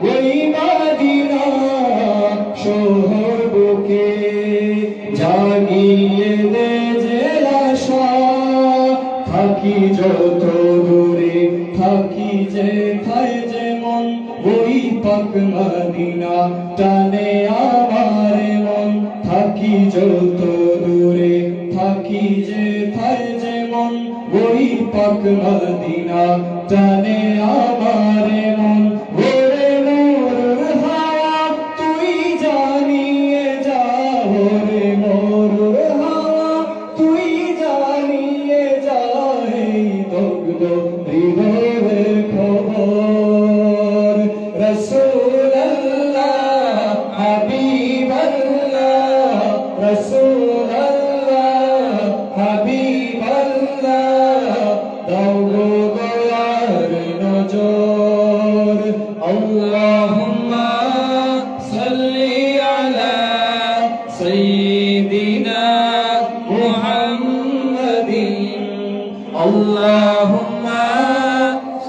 ওই মদিনা শহর বুকে জাগিয়ে দে যে আশা থাকি যত দূরে থাকি যে থায় যে মন ওই পাক মদিনা টানে আমার মন থাকি যত দূরে থাকি যে থায় যে মন ওই পাক মদিনা টানে আমার মন ওরে মোর হাওয়া তুই জানিয়ে যা ওরে মোর হাওয়া তুই জানিয়ে যা এই দগ্ধ হৃদয়ের খবর রাসূলুল্লাহ হাবিবাল্লাহ রাসূলুল্লাহ হাবিবাল্লাহ দাও গো দয়ার নজর আল্লাহুম্মা সাল্লি আলা সাইয়্যিদিনা মুহাম্মাদিন আল্লাহুম্মা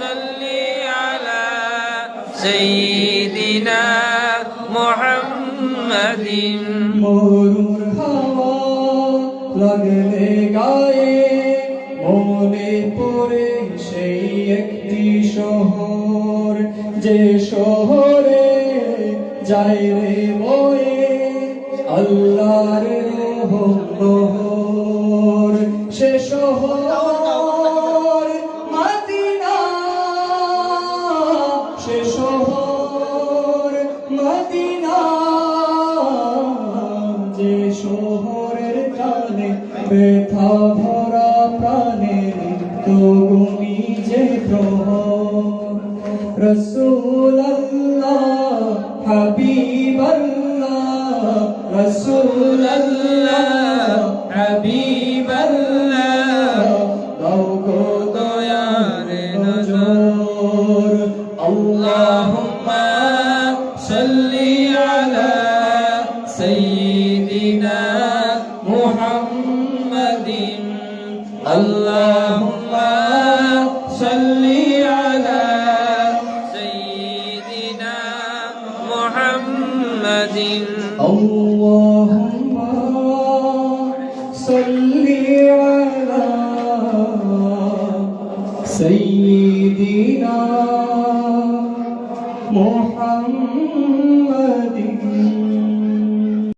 সাল্লি আলা সাইয়্যিদিনা মুহাম্মাদিন মরুর হাওয়া লাগলে গায়ে মনে পড়ে সেই একটি শহর যে শহরে যায় রে বয়ে আল্লাহর রহমত সে শহর মদিনা সে শহর মদিনা যে শহরের কানে ব্যথা ভরা প্রাণে তো গুনি যে প্রহর রাসূলুল্লাহ হাবিবাল্লাহ রাসূলুল্লাহ হাবিবাল্লাহ দাও গো দয়ার নজর আল্লাহুম্মা সাল্লি আলা সাইয়্যিদিনা মুহাম্মাদিন আল্লাহুম্মা সাল্লি আলা সাইয়্যিদিনা মুহাম্মাদিন আল্লাহুম্মা সাল্লি আলা